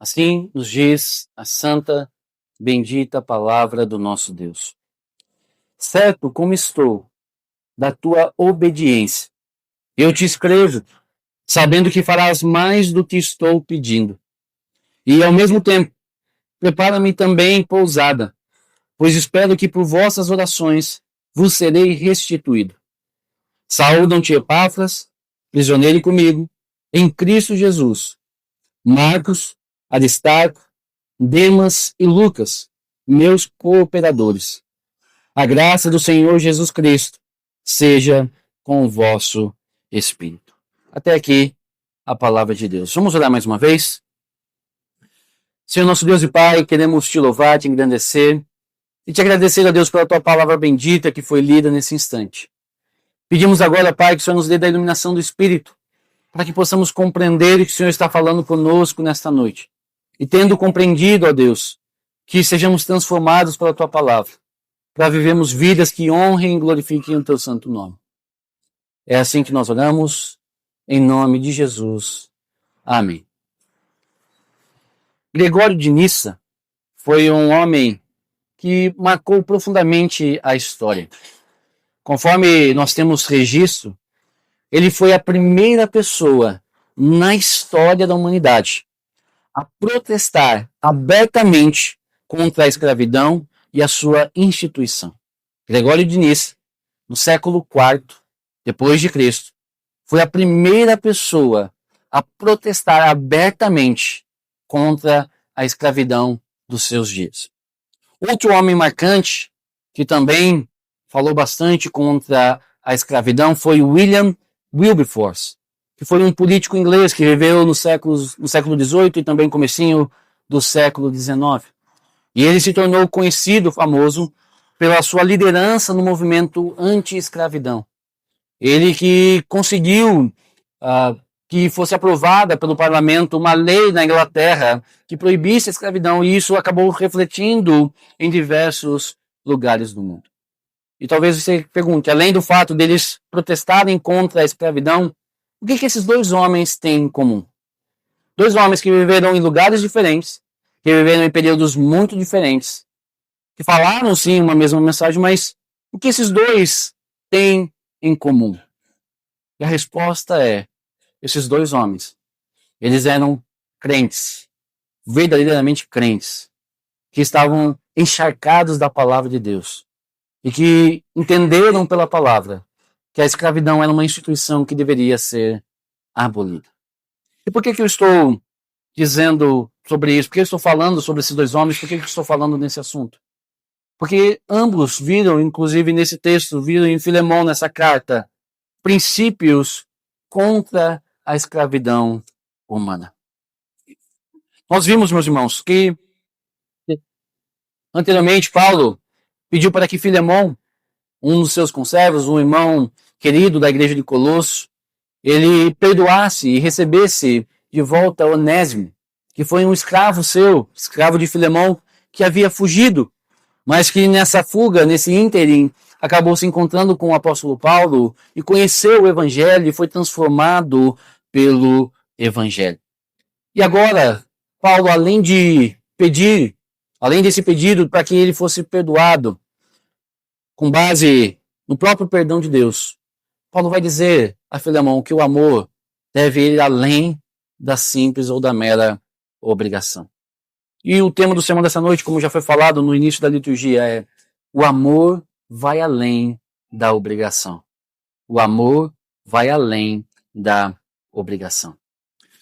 Assim nos diz a santa, bendita palavra do nosso Deus. Certo como estou da tua obediência, eu te escrevo, sabendo que farás mais do que estou pedindo. E, ao mesmo tempo, prepara-me também pousada, pois espero que por vossas orações vos serei restituído. Saúdam-te Epáfras, prisioneiro comigo, em Cristo Jesus, Marcos, Aristarco, Demas e Lucas, meus cooperadores. A graça do Senhor Jesus Cristo seja com o vosso espírito. Até aqui a palavra de Deus. Vamos orar mais uma vez? Senhor nosso Deus e Pai, queremos te louvar, te engrandecer e te agradecer a Deus pela tua palavra bendita que foi lida nesse instante. Pedimos agora, Pai, que o Senhor nos dê da iluminação do Espírito, para que possamos compreender o que o Senhor está falando conosco nesta noite. E tendo compreendido, ó Deus, que sejamos transformados pela tua palavra, para vivermos vidas que honrem e glorifiquem o teu santo nome. É assim que nós oramos, em nome de Jesus. Amém. Gregório de Nissa foi um homem que marcou profundamente a história. Conforme nós temos registro, ele foi a primeira pessoa na história da humanidade a protestar abertamente contra a escravidão e a sua instituição. Gregório de Nissa, no século IV depois de Cristo, foi a primeira pessoa a protestar abertamente contra a escravidão dos seus dias. Outro homem marcante que também falou bastante contra a escravidão foi William Wilberforce, que foi um político inglês que viveu no século XVIII e também comecinho do século XIX. E ele se tornou conhecido, famoso, pela sua liderança no movimento anti-escravidão. Ele que conseguiu que fosse aprovada pelo parlamento uma lei na Inglaterra que proibisse a escravidão, e isso acabou refletindo em diversos lugares do mundo. E talvez você pergunte, além do fato deles protestarem contra a escravidão, o que esses dois homens têm em comum? Dois homens que viveram em lugares diferentes, que viveram em períodos muito diferentes, que falaram sim uma mesma mensagem, mas o que esses dois têm em comum? E a resposta é, esses dois homens, eles eram crentes, verdadeiramente crentes, que estavam encharcados da palavra de Deus e que entenderam pela palavra que a escravidão era uma instituição que deveria ser abolida. E por que eu estou dizendo sobre isso? Por que eu estou falando sobre esses dois homens? Por que eu estou falando nesse assunto? Porque ambos viram, inclusive nesse texto, viram em Filemão, nessa carta, princípios contra a escravidão humana. Nós vimos, meus irmãos, que anteriormente Paulo pediu para que Filemão, um dos seus conservos, um irmão querido da igreja de Colosso, ele perdoasse e recebesse de volta Onésimo, que foi um escravo seu, escravo de Filemão, que havia fugido, mas que nessa fuga, nesse ínterim, acabou se encontrando com o apóstolo Paulo e conheceu o evangelho e foi transformado pelo evangelho. E agora, Paulo, além desse pedido para que ele fosse perdoado, com base no próprio perdão de Deus, Paulo vai dizer a Filemão que o amor deve ir além da simples ou da mera obrigação. E o tema do sermão dessa noite, como já foi falado no início da liturgia, é o amor vai além da obrigação. O amor vai além da obrigação.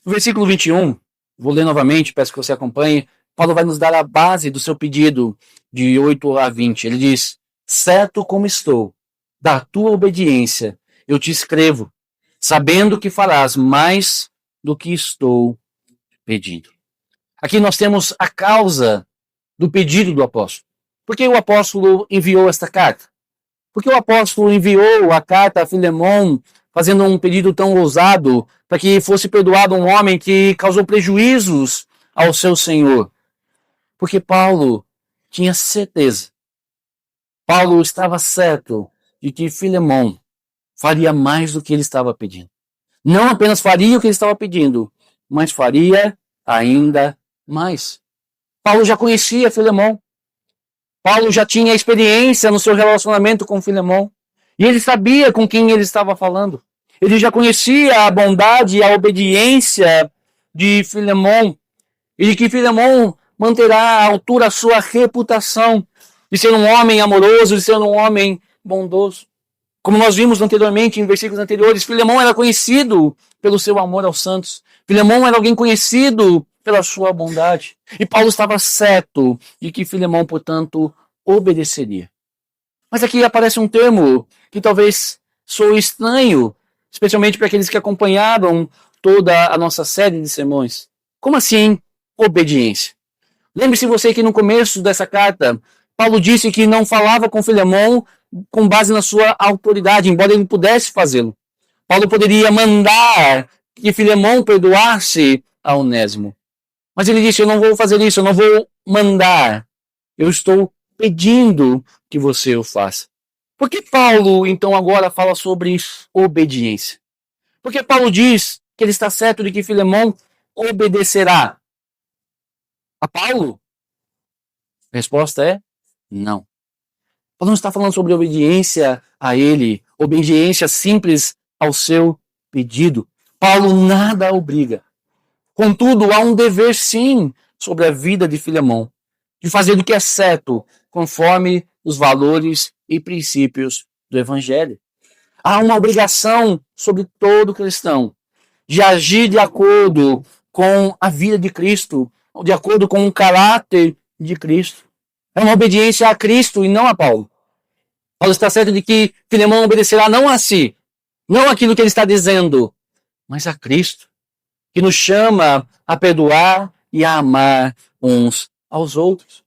No versículo 21, vou ler novamente, peço que você acompanhe, Paulo vai nos dar a base do seu pedido de 8 a 20. Ele diz, certo como estou, da tua obediência, eu te escrevo, sabendo que farás mais do que estou pedindo. Aqui nós temos a causa do pedido do apóstolo. Por que o apóstolo enviou esta carta? Por que o apóstolo enviou a carta a Filemão fazendo um pedido tão ousado para que fosse perdoado um homem que causou prejuízos ao seu senhor? Porque Paulo tinha certeza. Paulo estava certo de que Filemão faria mais do que ele estava pedindo. Não apenas faria o que ele estava pedindo, mas faria ainda mais. Paulo já conhecia Filemão. Paulo já tinha experiência no seu relacionamento com Filemão. E ele sabia com quem ele estava falando. Ele já conhecia a bondade e a obediência de Filemão. E de que Filemão manterá à altura a sua reputação de ser um homem amoroso, de ser um homem bondoso. Como nós vimos anteriormente, em versículos anteriores, Filemão era conhecido pelo seu amor aos santos. Filemão era alguém conhecido pela sua bondade. E Paulo estava certo de que Filemão, portanto, obedeceria. Mas aqui aparece um termo que talvez soe estranho, especialmente para aqueles que acompanharam toda a nossa série de sermões. Como assim obediência? Lembre-se você que no começo dessa carta, Paulo disse que não falava com Filemão com base na sua autoridade, embora ele pudesse fazê-lo. Paulo poderia mandar que Filemão perdoasse a Onésimo. Mas ele disse, eu não vou fazer isso, eu não vou mandar. Eu estou pedindo que você o faça. Por que Paulo, então, agora fala sobre obediência? Porque Paulo diz que ele está certo de que Filemão obedecerá a Paulo? A resposta é não. Paulo não está falando sobre obediência a ele, obediência simples ao seu pedido. Paulo nada obriga. Contudo, há um dever sim sobre a vida de Filemão, de fazer o que é certo, conforme os valores e princípios do Evangelho. Há uma obrigação sobre todo cristão de agir de acordo com a vida de Cristo, de acordo com o caráter de Cristo. É uma obediência a Cristo e não a Paulo. Paulo está certo de que Filemão obedecerá não a si, não aquilo que ele está dizendo, mas a Cristo, que nos chama a perdoar e a amar uns aos outros.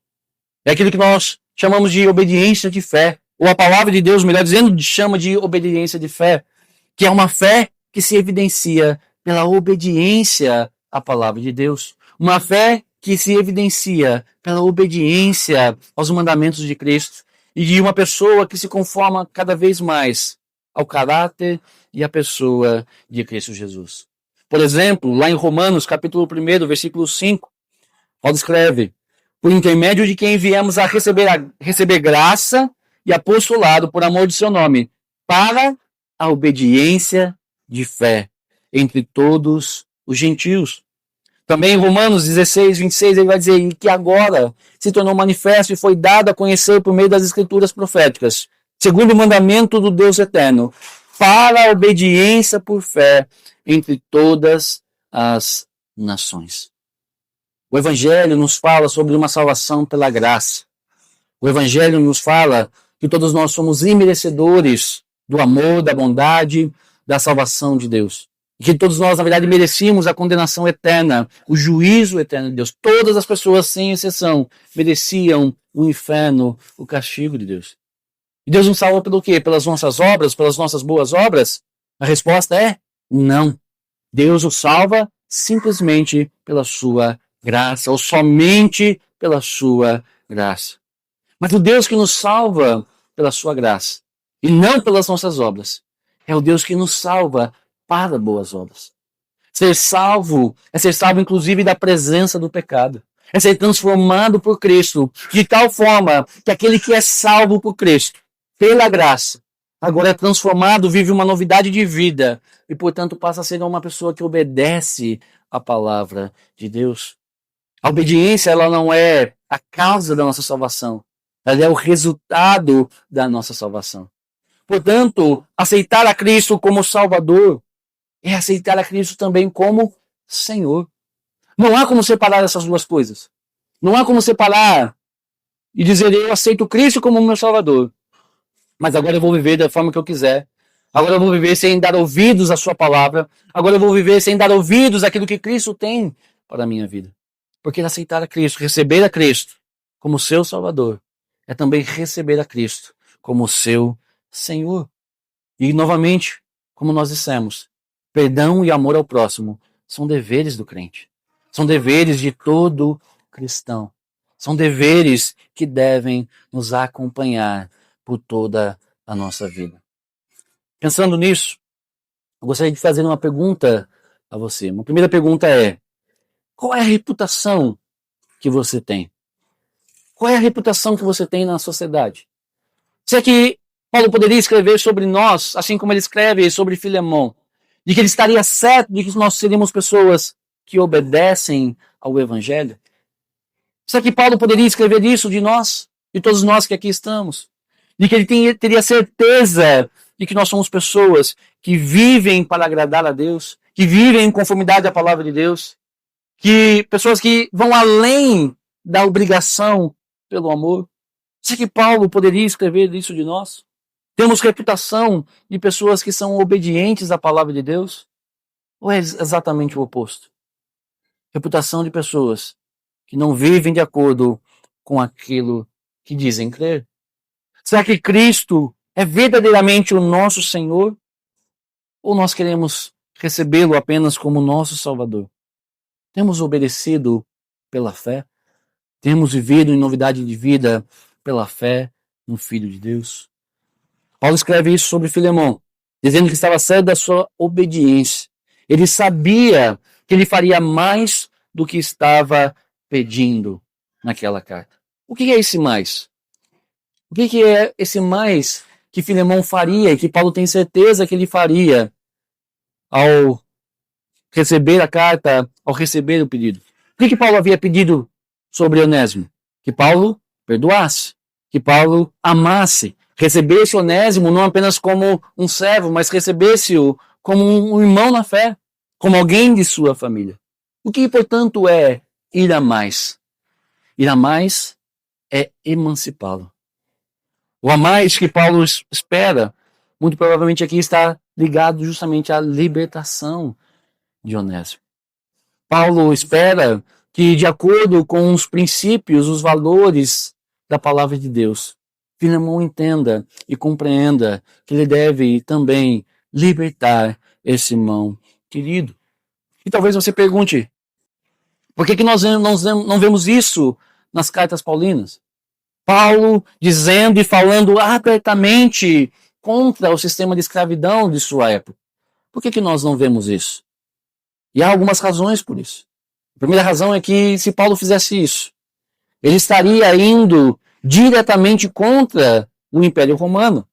É aquilo que nós chamamos de obediência de fé, ou a palavra de Deus, melhor dizendo, chama de obediência de fé, que é uma fé que se evidencia pela obediência à palavra de Deus. Uma fé que se evidencia pela obediência aos mandamentos de Cristo e de uma pessoa que se conforma cada vez mais ao caráter e à pessoa de Cristo Jesus. Por exemplo, lá em Romanos, capítulo 1, versículo 5, Paulo escreve, por intermédio de quem viemos a receber graça e apostolado por amor de seu nome, para a obediência de fé entre todos os gentios. Também em Romanos 16, 26, ele vai dizer que agora se tornou manifesto e foi dado a conhecer por meio das escrituras proféticas, segundo o mandamento do Deus eterno, para a obediência por fé entre todas as nações. O Evangelho nos fala sobre uma salvação pela graça. O Evangelho nos fala que todos nós somos imerecedores do amor, da bondade, da salvação de Deus. E que todos nós, na verdade, merecíamos a condenação eterna, o juízo eterno de Deus. Todas as pessoas, sem exceção, mereciam o inferno, o castigo de Deus. E Deus nos salva pelo quê? Pelas nossas obras, pelas nossas boas obras? A resposta é não. Deus o salva simplesmente pela sua graça, ou somente pela sua graça. Mas o Deus que nos salva pela sua graça, e não pelas nossas obras, é o Deus que nos salva para boas obras. Ser salvo é ser salvo inclusive da presença do pecado. É ser transformado por Cristo, de tal forma que aquele que é salvo por Cristo, pela graça, agora é transformado, vive uma novidade de vida e, portanto, passa a ser uma pessoa que obedece à palavra de Deus. A obediência, ela não é a causa da nossa salvação, ela é o resultado da nossa salvação. Portanto, aceitar a Cristo como Salvador é aceitar a Cristo também como Senhor. Não há como separar essas duas coisas. Não há como separar e dizer, eu aceito Cristo como meu Salvador, mas agora eu vou viver da forma que eu quiser. Agora eu vou viver sem dar ouvidos à sua palavra. Agora eu vou viver sem dar ouvidos àquilo que Cristo tem para a minha vida. Porque aceitar a Cristo, receber a Cristo como seu Salvador, é também receber a Cristo como seu Senhor. E, novamente, como nós dissemos, perdão e amor ao próximo são deveres do crente. São deveres de todo cristão. São deveres que devem nos acompanhar por toda a nossa vida. Pensando nisso, eu gostaria de fazer uma pergunta a você. Uma primeira pergunta é: qual é a reputação que você tem? Qual é a reputação que você tem na sociedade? Se é que Paulo poderia escrever sobre nós, assim como ele escreve sobre Filemão, de que ele estaria certo de que nós seríamos pessoas que obedecem ao Evangelho? Será que Paulo poderia escrever isso de nós, de todos nós que aqui estamos? De que ele teria certeza de que nós somos pessoas que vivem para agradar a Deus, que vivem em conformidade à palavra de Deus, que pessoas que vão além da obrigação pelo amor? Será que Paulo poderia escrever isso de nós? Temos reputação de pessoas que são obedientes à palavra de Deus? Ou é exatamente o oposto? Reputação de pessoas que não vivem de acordo com aquilo que dizem crer? Será que Cristo é verdadeiramente o nosso Senhor? Ou nós queremos recebê-lo apenas como nosso Salvador? Temos obedecido pela fé? Temos vivido em novidade de vida pela fé no Filho de Deus? Paulo escreve isso sobre Filemão, dizendo que estava certo da sua obediência. Ele sabia que ele faria mais do que estava pedindo naquela carta. O que é esse mais? O que é esse mais que Filemão faria e que Paulo tem certeza que ele faria ao receber a carta, ao receber o pedido? O que Paulo havia pedido sobre Onésimo? Que Paulo perdoasse, que Paulo amasse, recebesse Onésimo não apenas como um servo, mas recebesse-o como um irmão na fé, como alguém de sua família. O que, portanto, é ir a mais? Ir a mais é emancipá-lo. O a mais que Paulo espera, muito provavelmente aqui está ligado justamente à libertação de Onésimo. Paulo espera que, de acordo com os princípios, os valores da palavra de Deus, Filemão entenda e compreenda que ele deve também libertar esse irmão querido. E talvez você pergunte, por que nós não vemos isso nas cartas paulinas? Paulo dizendo e falando abertamente contra o sistema de escravidão de sua época. Por que nós não vemos isso? E há algumas razões por isso. A primeira razão é que se Paulo fizesse isso, ele estaria indo diretamente contra o Império Romano.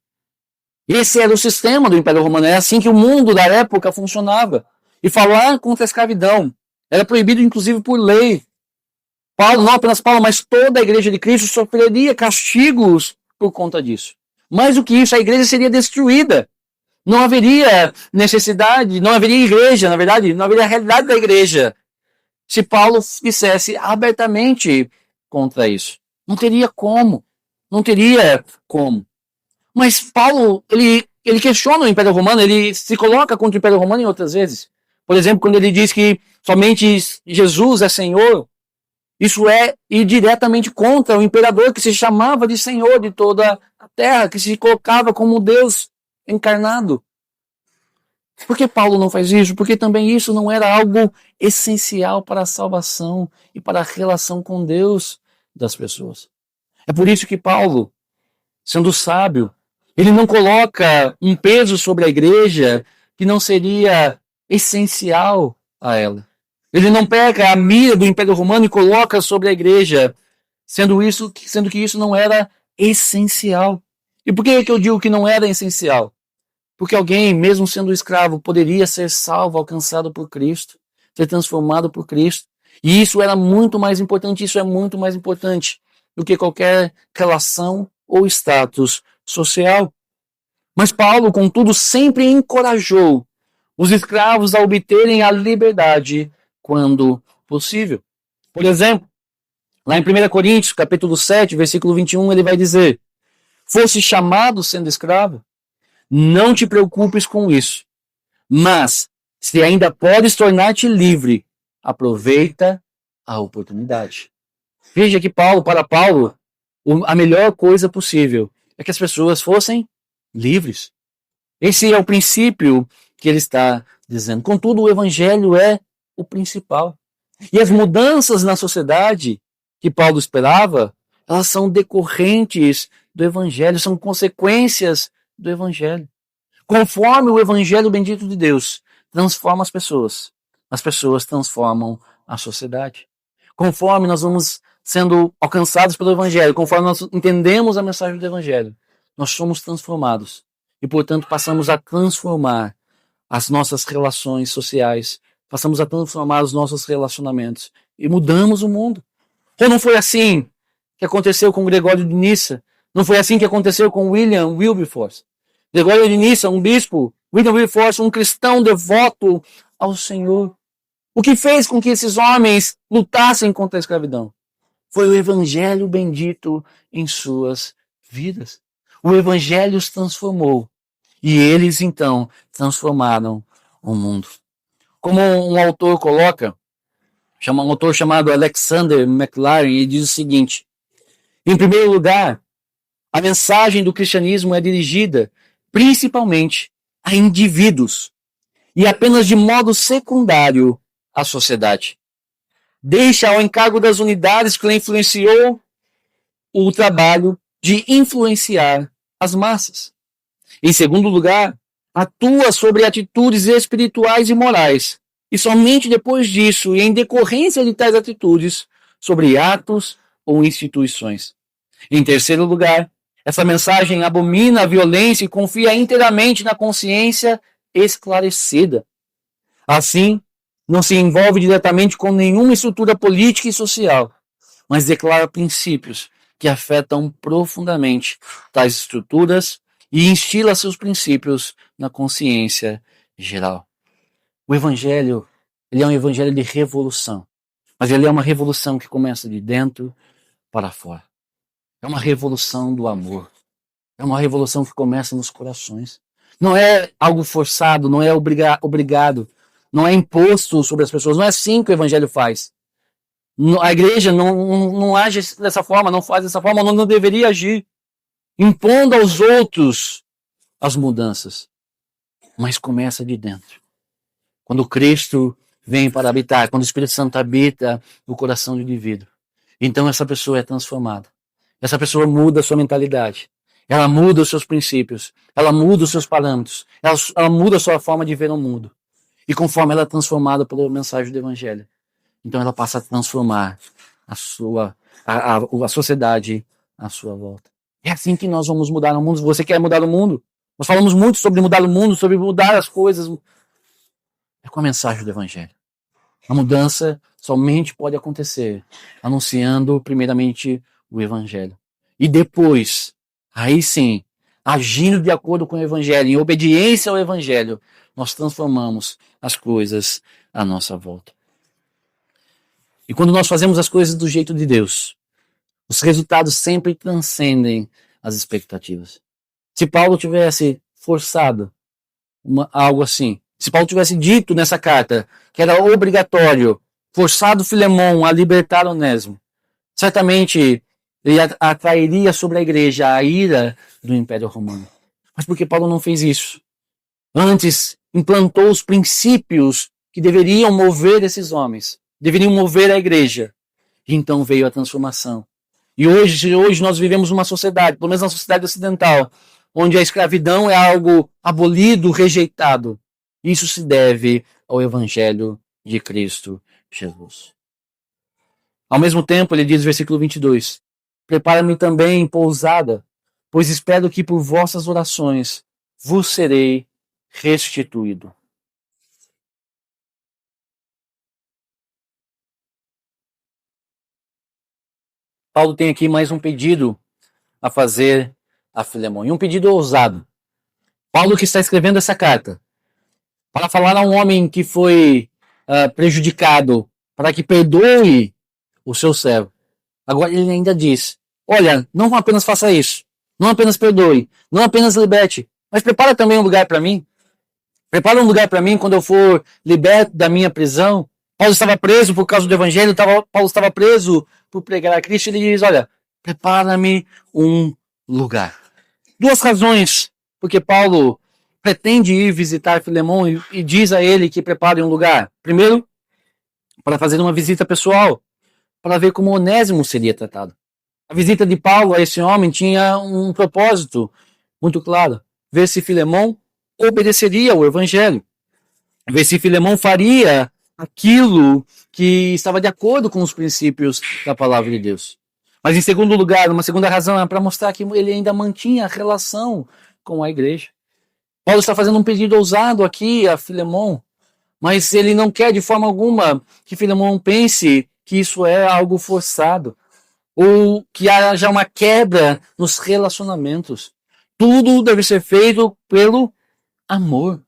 Esse era o sistema do Império Romano, é assim que o mundo da época funcionava. E falar contra a escravidão era proibido inclusive por lei. Paulo, não apenas Paulo, mas toda a igreja de Cristo sofreria castigos por conta disso. Mais do que isso, a igreja seria destruída. Não haveria necessidade, não haveria igreja, na verdade, não haveria realidade da igreja se Paulo dissesse abertamente contra isso. Não teria como. Não teria como. Mas Paulo, ele questiona o Império Romano, ele se coloca contra o Império Romano em outras vezes. Por exemplo, quando ele diz que somente Jesus é Senhor, isso é ir diretamente contra o imperador que se chamava de Senhor de toda a terra, que se colocava como Deus encarnado. Por que Paulo não faz isso? Porque também isso não era algo essencial para a salvação e para a relação com Deus das pessoas. É por isso que Paulo, sendo sábio, ele não coloca um peso sobre a igreja que não seria essencial a ela. Ele não pega a mira do Império Romano e coloca sobre a igreja, sendo que isso não era essencial. E por que eu digo que não era essencial? Porque alguém, mesmo sendo escravo, poderia ser salvo, alcançado por Cristo, ser transformado por Cristo. E isso era muito mais importante, isso é muito mais importante do que qualquer relação ou status social. Mas Paulo, contudo, sempre encorajou os escravos a obterem a liberdade quando possível. Por exemplo, lá em 1 Coríntios, capítulo 7, versículo 21, ele vai dizer: fosse chamado sendo escravo, não te preocupes com isso, mas se ainda podes tornar-te livre, aproveita a oportunidade. Veja que para Paulo, a melhor coisa possível é que as pessoas fossem livres. Esse é o princípio que ele está dizendo. Contudo, o evangelho é o principal. E as mudanças na sociedade que Paulo esperava, elas são decorrentes do evangelho, são consequências do evangelho. Conforme o evangelho bendito de Deus transforma as pessoas transformam a sociedade. conforme nós vamos sendo alcançados pelo Evangelho, conforme nós entendemos a mensagem do Evangelho, nós somos transformados e, portanto, passamos a transformar as nossas relações sociais, passamos a transformar os nossos relacionamentos e mudamos o mundo. Ou não foi assim que aconteceu com Gregório de Nissa? Não foi assim que aconteceu com William Wilberforce? Gregório de Nissa, um bispo, William Wilberforce, um cristão devoto ao Senhor. O que fez com que esses homens lutassem contra a escravidão? Foi o Evangelho bendito em suas vidas. O Evangelho os transformou. E eles, então, transformaram o mundo. Como um autor coloca, um autor chamado Alexander McLaren, ele diz o seguinte: em primeiro lugar, a mensagem do cristianismo é dirigida principalmente a indivíduos e apenas de modo secundário à sociedade. Deixa ao encargo das unidades que lhe influenciou o trabalho de influenciar as massas. Em segundo lugar, atua sobre atitudes espirituais e morais, e somente depois disso, e em decorrência de tais atitudes, sobre atos ou instituições. Em terceiro lugar, essa mensagem abomina a violência e confia inteiramente na consciência esclarecida. Assim, não se envolve diretamente com nenhuma estrutura política e social, mas declara princípios que afetam profundamente tais estruturas e instila seus princípios na consciência geral. O Evangelho, ele é um evangelho de revolução, mas ele é uma revolução que começa de dentro para fora. É uma revolução do amor. É uma revolução que começa nos corações. Não é algo forçado, não é obrigado, não é imposto sobre as pessoas. Não é assim que o Evangelho faz. A igreja não age dessa forma, não faz dessa forma, não deveria agir, impondo aos outros as mudanças. Mas começa de dentro. Quando Cristo vem para habitar, quando o Espírito Santo habita no coração do indivíduo, então essa pessoa é transformada. Essa pessoa muda a sua mentalidade. Ela muda os seus princípios. Ela muda os seus parâmetros. Ela muda a sua forma de ver o mundo. E conforme ela é transformada pela mensagem do Evangelho, então ela passa a transformar a sociedade à sua volta. É assim que nós vamos mudar o mundo. Você quer mudar o mundo? Nós falamos muito sobre mudar o mundo, sobre mudar as coisas. É com a mensagem do Evangelho. A mudança somente pode acontecer anunciando primeiramente o Evangelho. E depois, aí sim, agindo de acordo com o Evangelho, em obediência ao Evangelho, nós transformamos as coisas à nossa volta. E quando nós fazemos as coisas do jeito de Deus, os resultados sempre transcendem as expectativas. Se Paulo tivesse forçado algo assim, se Paulo tivesse dito nessa carta que era obrigatório, forçado Filemão a libertar Onésimo, certamente ele atrairia sobre a igreja a ira do Império Romano. Mas por que Paulo não fez isso? Antes, implantou os princípios que deveriam mover esses homens, deveriam mover a igreja. E então veio a transformação. E hoje nós vivemos uma sociedade, pelo menos na sociedade ocidental, onde a escravidão é algo abolido, rejeitado. Isso se deve ao Evangelho de Cristo Jesus. Ao mesmo tempo, ele diz no versículo 22, prepara-me também pousada, pois espero que por vossas orações vos serei restituído. Paulo tem aqui mais um pedido a fazer a Filemão, e um pedido ousado. Paulo que está escrevendo essa carta, para falar a um homem que foi prejudicado, para que perdoe o seu servo. Agora ele ainda diz, olha, não apenas faça isso, não apenas perdoe, não apenas liberte, mas prepara também um lugar para mim. Prepara um lugar para mim quando eu for liberto da minha prisão. Paulo estava preso por causa do Evangelho, Paulo estava preso por pregar a Cristo. Ele diz, olha, prepara-me um lugar. Duas razões porque Paulo pretende ir visitar Filemão e diz a ele que prepare um lugar. Primeiro, para fazer uma visita pessoal, para ver como Onésimo seria tratado. A visita de Paulo a esse homem tinha um propósito muito claro. Ver se Filemão obedeceria ao Evangelho. Ver se Filemão faria aquilo que estava de acordo com os princípios da palavra de Deus. Mas em segundo lugar, uma segunda razão é para mostrar que ele ainda mantinha a relação com a igreja. Paulo está fazendo um pedido ousado aqui a Filemão, mas ele não quer de forma alguma que Filemão pense que isso é algo forçado ou que haja uma quebra nos relacionamentos. Tudo deve ser feito pelo amor.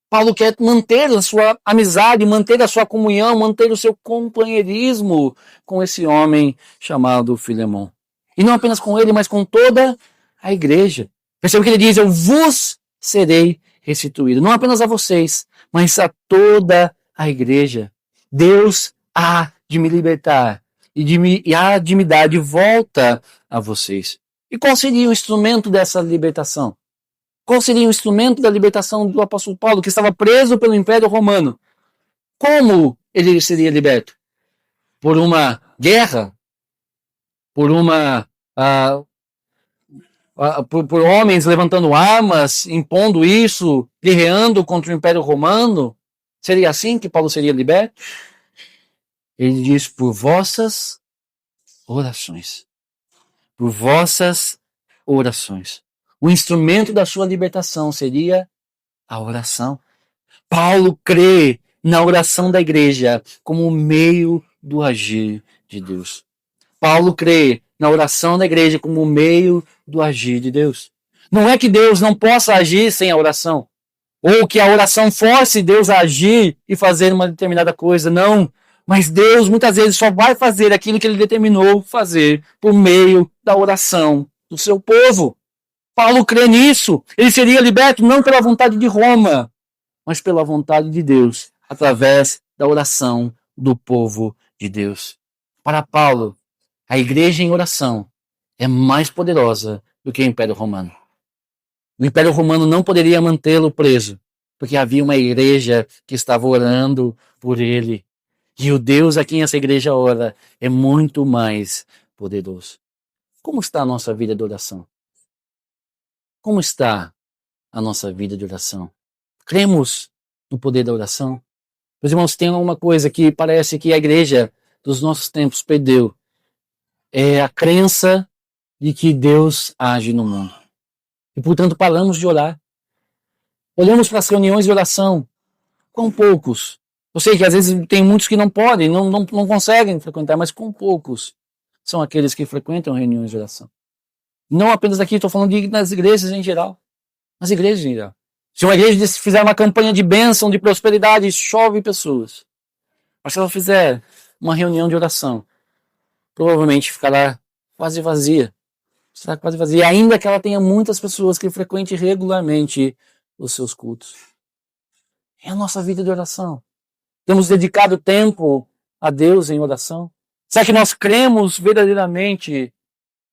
Paulo quer manter a sua amizade, manter a sua comunhão, manter o seu companheirismo com esse homem chamado Filemão. E não apenas com ele, mas com toda a igreja. Perceba que ele diz: eu vos serei restituído. Não apenas a vocês, mas a toda a igreja. Deus há de me libertar e há de me dar de volta a vocês. E qual seria o instrumento dessa libertação? Qual seria o instrumento da libertação do apóstolo Paulo, que estava preso pelo Império Romano? Como ele seria liberto? Por uma guerra? Por uma por homens levantando armas, impondo isso, guerreando contra o Império Romano? Seria assim que Paulo seria liberto? Ele diz: por vossas orações. Por vossas orações. O instrumento da sua libertação seria a oração. Paulo crê na oração da igreja como meio do agir de Deus. Paulo crê na oração da igreja como meio do agir de Deus. Não é que Deus não possa agir sem a oração, ou que a oração force Deus a agir e fazer uma determinada coisa. Não. Mas Deus muitas vezes só vai fazer aquilo que ele determinou fazer por meio da oração do seu povo. Paulo crê nisso. Ele seria liberto não pela vontade de Roma, mas pela vontade de Deus, através da oração do povo de Deus. Para Paulo, a igreja em oração é mais poderosa do que o Império Romano. O Império Romano não poderia mantê-lo preso, porque havia uma igreja que estava orando por ele. E o Deus a quem essa igreja ora é muito mais poderoso. Como está a nossa vida de oração? Como está a nossa vida de oração? Cremos no poder da oração? Meus irmãos, tem uma coisa que parece que a igreja dos nossos tempos perdeu. É a crença de que Deus age no mundo. E, portanto, paramos de orar. Olhamos para as reuniões de oração. Quão poucos. Eu sei que às vezes tem muitos que não podem, não conseguem frequentar, mas quão poucos são aqueles que frequentam reuniões de oração. Não apenas aqui, estou falando das igrejas em geral. Nas igrejas em geral. Se uma igreja fizer uma campanha de bênção, de prosperidade, chove pessoas. Mas se ela fizer uma reunião de oração, provavelmente ficará quase vazia. Será quase vazia, ainda que ela tenha muitas pessoas que frequentem regularmente os seus cultos. É a nossa vida de oração. Temos dedicado tempo a Deus em oração? Será que nós cremos verdadeiramente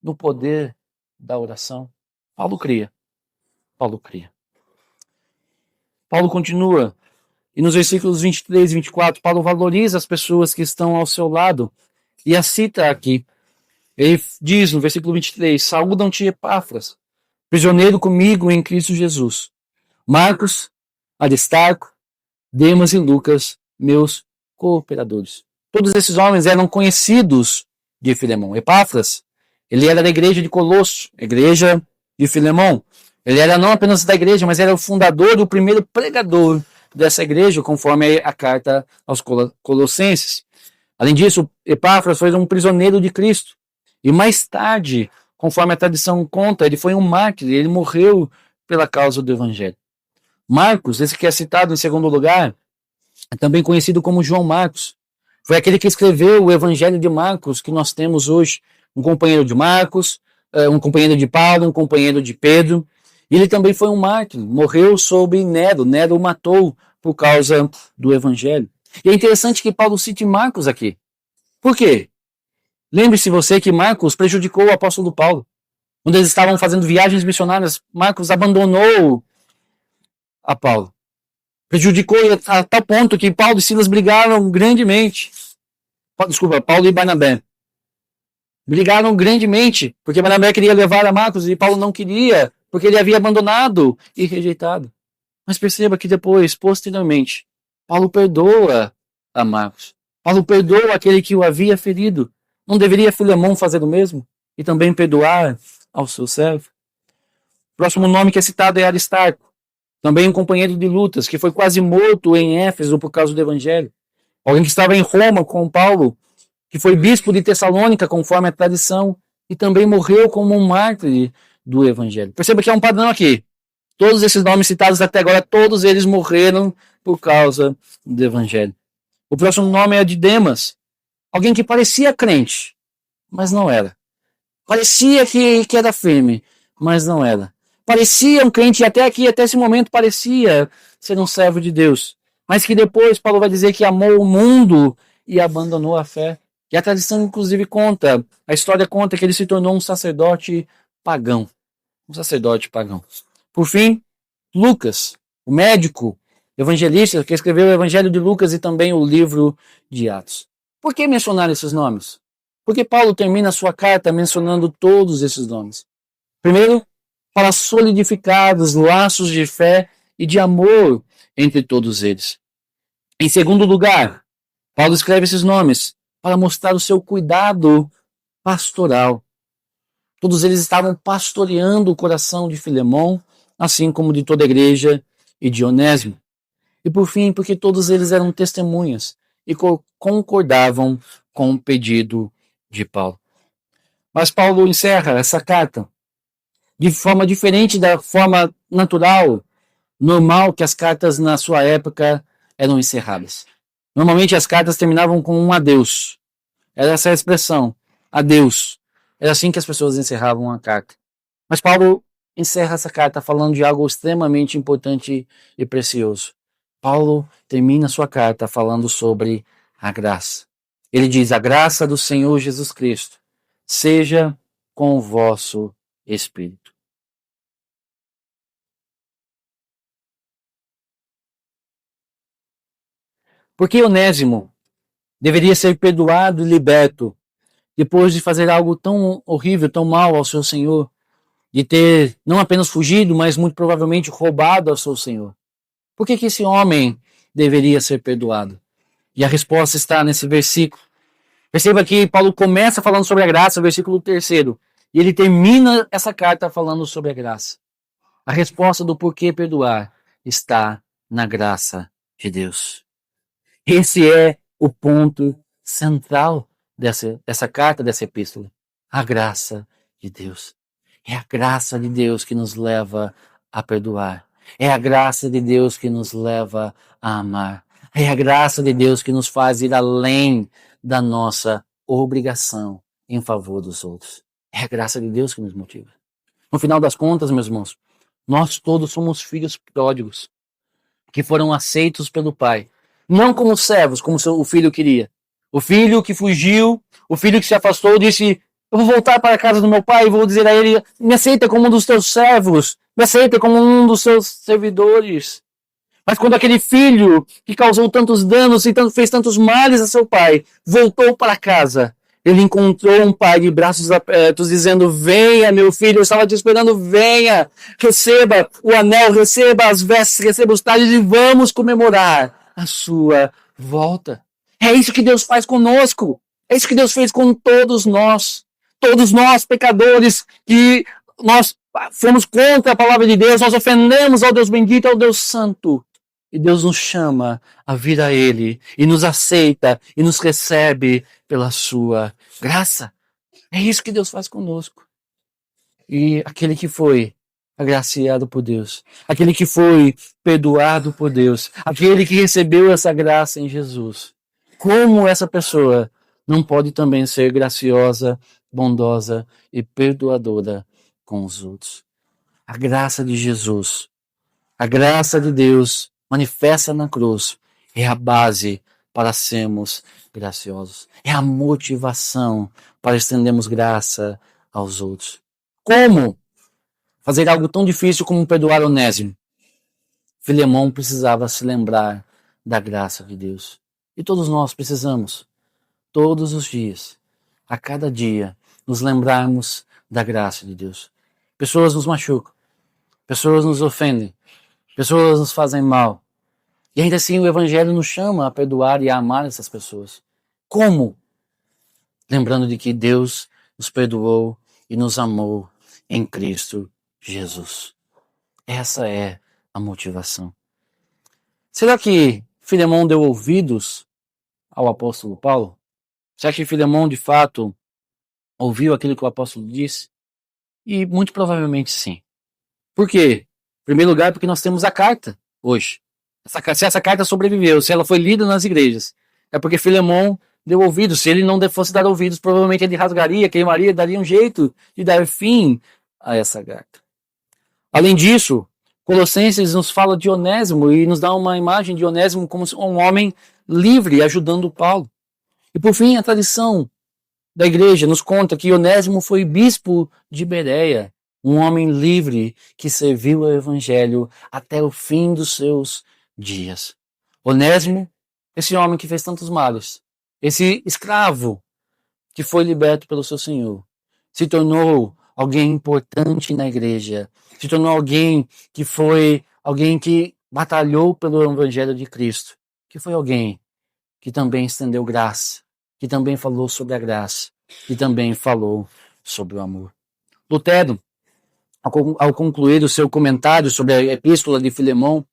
no poder da oração? Paulo cria. Paulo cria. Paulo continua, e nos versículos 23 e 24, Paulo valoriza as pessoas que estão ao seu lado, e a cita aqui. Ele diz no versículo 23, saúdam-te Epáfras, prisioneiro comigo em Cristo Jesus. Marcos, Aristarco, Demas e Lucas, meus cooperadores. Todos esses homens eram conhecidos de Filemão. Epáfras, ele era da igreja de Colosso, igreja de Filemão. Ele era não apenas da igreja, mas era o fundador, o primeiro pregador dessa igreja, conforme a carta aos Colossenses. Além disso, Epáfras foi um prisioneiro de Cristo. E mais tarde, conforme a tradição conta, ele foi um mártir, ele morreu pela causa do evangelho. Marcos, esse que é citado em segundo lugar, é também conhecido como João Marcos. Foi aquele que escreveu o evangelho de Marcos que nós temos hoje. Um companheiro de Marcos, um companheiro de Paulo, um companheiro de Pedro. Ele também foi um mártir, morreu sob Nero. Nero o matou por causa do evangelho. E é interessante que Paulo cite Marcos aqui. Por quê? Lembre-se você que Marcos prejudicou o apóstolo Paulo. Quando eles estavam fazendo viagens missionárias, Marcos abandonou a Paulo. Prejudicou a tal ponto que Paulo e Silas brigaram grandemente. Paulo e Barnabé. Brigaram grandemente, porque Barnabé queria levar a Marcos e Paulo não queria, porque ele havia abandonado e rejeitado. Mas perceba que depois, posteriormente, Paulo perdoa amargos. Paulo perdoa aquele que o havia ferido. Não deveria Filemão fazer o mesmo? E também perdoar ao seu servo? O próximo nome que é citado é Aristarco, também um companheiro de lutas, que foi quase morto em Éfeso por causa do evangelho. Alguém que estava em Roma com Paulo, que foi bispo de Tessalônica, conforme a tradição, e também morreu como um mártir do evangelho. Perceba que há um padrão aqui. Todos esses nomes citados até agora, todos eles morreram por causa do evangelho. O próximo nome é de Demas, alguém que parecia crente, mas não era. Parecia que era firme, mas não era. Parecia um crente, e até aqui, até esse momento, parecia ser um servo de Deus. Mas que depois Paulo vai dizer que amou o mundo e abandonou a fé. E a tradição, inclusive, conta, a história conta que ele se tornou um sacerdote pagão. Um sacerdote pagão. Por fim, Lucas, o médico, evangelista, que escreveu o Evangelho de Lucas e também o livro de Atos. Por que mencionar esses nomes? Porque Paulo termina a sua carta mencionando todos esses nomes. Primeiro, para solidificar os laços de fé e de amor entre todos eles. Em segundo lugar, Paulo escreve esses nomes para mostrar o seu cuidado pastoral. Todos eles estavam pastoreando o coração de Filemão, assim como de toda a igreja e de Onésimo. E por fim, porque todos eles eram testemunhas e concordavam com o pedido de Paulo. Mas Paulo encerra essa carta de forma diferente da forma natural, normal que as cartas na sua época eram encerradas. Normalmente as cartas terminavam com um adeus. Era essa a expressão, adeus. Era assim que as pessoas encerravam a carta. Mas Paulo encerra essa carta falando de algo extremamente importante e precioso. Paulo termina sua carta falando sobre a graça. Ele diz, a graça do Senhor Jesus Cristo seja com o vosso espírito. Por que Onésimo deveria ser perdoado e liberto depois de fazer algo tão horrível, tão mal ao seu Senhor? De ter não apenas fugido, mas muito provavelmente roubado ao seu Senhor. Por que esse homem deveria ser perdoado? E a resposta está nesse versículo. Perceba que Paulo começa falando sobre a graça, versículo 3º, e ele termina essa carta falando sobre a graça. A resposta do porquê perdoar está na graça de Deus. Esse é o ponto central dessa carta, dessa epístola. A graça de Deus. É a graça de Deus que nos leva a perdoar. É a graça de Deus que nos leva a amar. É a graça de Deus que nos faz ir além da nossa obrigação em favor dos outros. É a graça de Deus que nos motiva. No final das contas, meus irmãos, nós todos somos filhos pródigos que foram aceitos pelo Pai. Não como servos, como o filho queria. O filho que fugiu, o filho que se afastou, disse, eu vou voltar para a casa do meu pai e vou dizer a ele, me aceita como um dos teus servos, me aceita como um dos seus servidores. Mas quando aquele filho que causou tantos danos e fez tantos males a seu pai, voltou para casa, ele encontrou um pai de braços abertos, dizendo, venha meu filho, eu estava te esperando, venha, receba o anel, receba as vestes, receba os talhos e vamos comemorar a sua volta. É isso que Deus faz conosco, é isso que Deus fez com todos nós pecadores, que nós fomos contra a palavra de Deus, nós ofendemos ao Deus bendito, ao Deus santo. E Deus nos chama a vir a Ele, e nos aceita, e nos recebe pela sua graça. É isso que Deus faz conosco. E aquele que foi agraciado por Deus, aquele que foi perdoado por Deus, aquele que recebeu essa graça em Jesus, como essa pessoa não pode também ser graciosa, bondosa e perdoadora com os outros? A graça de Jesus, a graça de Deus manifesta na cruz, é a base para sermos graciosos. É a motivação para estendermos graça aos outros. Como fazer algo tão difícil como perdoar Onésimo? Filemão precisava se lembrar da graça de Deus. E todos nós precisamos, todos os dias, a cada dia, nos lembrarmos da graça de Deus. Pessoas nos machucam, pessoas nos ofendem, pessoas nos fazem mal. E ainda assim o Evangelho nos chama a perdoar e a amar essas pessoas. Como? Lembrando de que Deus nos perdoou e nos amou em Cristo Jesus. Essa é a motivação. Será que Filemão deu ouvidos ao apóstolo Paulo? Será que Filemão, de fato, ouviu aquilo que o apóstolo disse? E muito provavelmente sim. Por quê? Em primeiro lugar, porque nós temos a carta hoje. Se essa carta sobreviveu, se ela foi lida nas igrejas, é porque Filemão deu ouvidos. Se ele não fosse dar ouvidos, provavelmente ele rasgaria, queimaria, daria um jeito de dar fim a essa carta. Além disso, Colossenses nos fala de Onésimo e nos dá uma imagem de Onésimo como um homem livre ajudando Paulo. E por fim, a tradição da igreja nos conta que Onésimo foi bispo de Bereia, um homem livre que serviu ao evangelho até o fim dos seus dias. Onésimo, esse homem que fez tantos males, esse escravo que foi liberto pelo seu senhor, se tornou alguém importante na igreja, se tornou alguém que batalhou pelo evangelho de Cristo, que foi alguém que também estendeu graça, que também falou sobre a graça, que também falou sobre o amor. Lutero, ao concluir o seu comentário sobre a epístola de Filemão,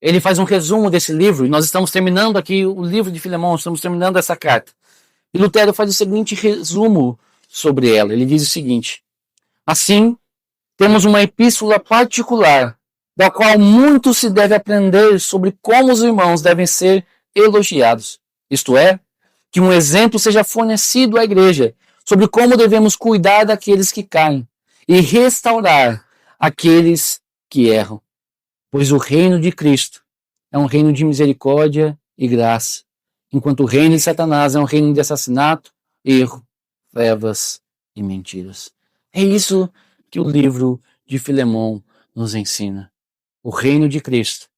ele faz um resumo desse livro, e nós estamos terminando aqui o livro de Filemão, estamos terminando essa carta. E Lutero faz o seguinte resumo sobre ela. Ele diz o seguinte: assim, temos uma epístola particular, da qual muito se deve aprender sobre como os irmãos devem ser elogiados. Isto é, que um exemplo seja fornecido à igreja sobre como devemos cuidar daqueles que caem e restaurar aqueles que erram. Pois o reino de Cristo é um reino de misericórdia e graça, enquanto o reino de Satanás é um reino de assassinato, erro, trevas e mentiras. É isso que o livro de Filemão nos ensina. O reino de Cristo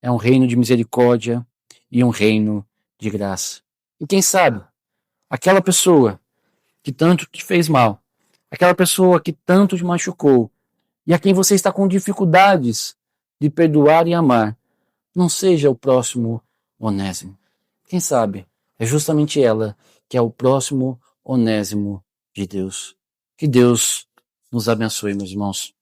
é um reino de misericórdia e um reino de graça. E quem sabe, aquela pessoa que tanto te fez mal, aquela pessoa que tanto te machucou, e a quem você está com dificuldades de perdoar e amar, não seja o próximo Onésimo. Quem sabe, é justamente ela que é o próximo Onésimo de Deus. Que Deus nos abençoe, meus irmãos.